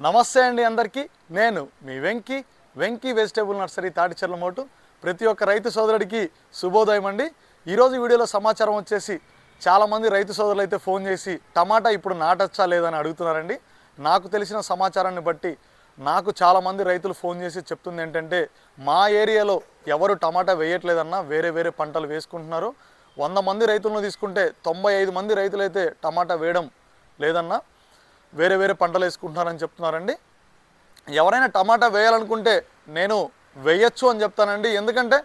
నమస్తే అండి అందరికీ. నేను మీ వెంకీ వెజిటేబుల్ నర్సరీ తాటిచెర్ల మోటు. ప్రతి ఒక్క రైతు సోదరుడికి శుభోదయం అండి. ఈరోజు వీడియోలో సమాచారం వచ్చేసి చాలామంది రైతు సోదరులు అయితే ఫోన్ చేసి టమాటా ఇప్పుడు నాటచ్చా లేదని అడుగుతున్నారండి. నాకు తెలిసిన సమాచారాన్ని బట్టి నాకు చాలామంది రైతులు ఫోన్ చేసి చెప్తుంది ఏంటంటే, మా ఏరియాలో ఎవరు టమాటా వేయట్లేదన్నా, వేరే పంటలు వేసుకుంటున్నారు. 100 మంది రైతులను తీసుకుంటే 95 మంది రైతులైతే టమాటా వేయడం లేదన్నా, వేరే పంటలు వేసుకుంటున్నారని చెప్తున్నారండి. ఎవరైనా టమాటా వేయాలనుకుంటే నేను వేయచ్చు అని చెప్తానండి. ఎందుకంటే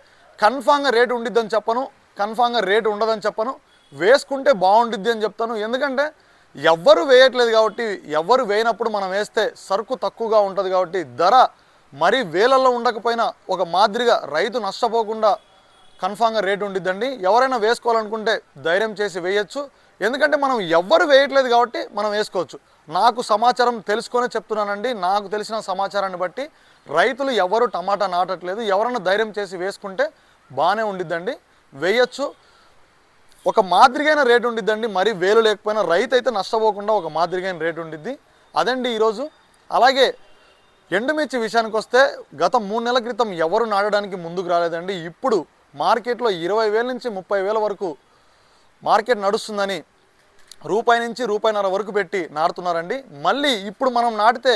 కన్ఫామ్గా రేటు ఉండిద్దని చెప్పను, కన్ఫామ్గా రేటు ఉండదని చెప్పను. వేసుకుంటే బాగుండిద్ది అని చెప్తాను. ఎందుకంటే ఎవ్వరు వేయట్లేదు కాబట్టి, ఎవ్వరు వేయనప్పుడు మనం వేస్తే సరుకు తక్కువగా ఉంటుంది కాబట్టి ధర మరీ వేలల్లో ఉండకపోయినా ఒక మాదిరిగా రైతు నష్టపోకుండా కన్ఫామ్గా రేటు ఉండిద్దండి. ఎవరైనా వేసుకోవాలనుకుంటే ధైర్యం చేసి వేయచ్చు. ఎందుకంటే మనం ఎవ్వరు వేయట్లేదు కాబట్టి మనం వేసుకోవచ్చు. నాకు సమాచారం తెలుసుకొనే చెప్తున్నానండి. నాకు తెలిసిన సమాచారాన్ని బట్టి రైతులు ఎవరు టమాటా నాటట్లేదు. ఎవరైనా ధైర్యం చేసి వేసుకుంటే బాగానే ఉండిద్దండి, వేయచ్చు. ఒక మాదిరిగైన రేటు ఉండిద్దండి. మరీ వేలు లేకపోయినా రైతు అయితే నష్టపోకుండా ఒక మాదిరిగైన రేటు ఉండిద్ది. అదండి ఈరోజు. అలాగే ఎండుమిర్చి విషయానికి వస్తే గత 3 నెలల క్రితం ఎవరు నాటడానికి ముందుకు రాలేదండి. ఇప్పుడు మార్కెట్లో 20,000 నుంచి 30,000 వరకు మార్కెట్ నడుస్తుందని రూపాయి నుంచి రూపాయిన్నర వరకు పెట్టి నాటుతున్నారండి. మళ్ళీ ఇప్పుడు మనం నాటితే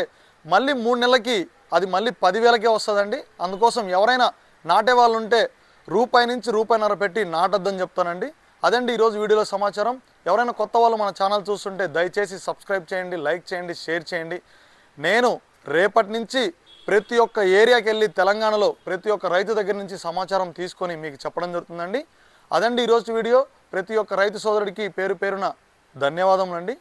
మళ్ళీ 3 నెలలకి అది మళ్ళీ 10,000కే వస్తుందండి. అందుకోసం ఎవరైనా నాటే వాళ్ళు ఉంటే రూపాయి నుంచి రూపాయిన్నర పెట్టి నాటొద్దని చెప్తానండి. అదండి ఈరోజు వీడియోలో సమాచారం. ఎవరైనా కొత్త వాళ్ళు మన ఛానల్ చూస్తుంటే దయచేసి సబ్స్క్రైబ్ చేయండి, లైక్ చేయండి, షేర్ చేయండి. నేను రేపటి నుంచి ప్రతి ఒక్క ఏరియాకి వెళ్ళి తెలంగాణలో ప్రతి ఒక్క రైతు దగ్గర నుంచి సమాచారం తీసుకొని మీకు చెప్పడం జరుగుతుందండి. అదండి ఈరోజు వీడియో. ప్రతి ఒక్క రైతు సోదరుడికి పేరు పేరున ధన్యవాదములండి.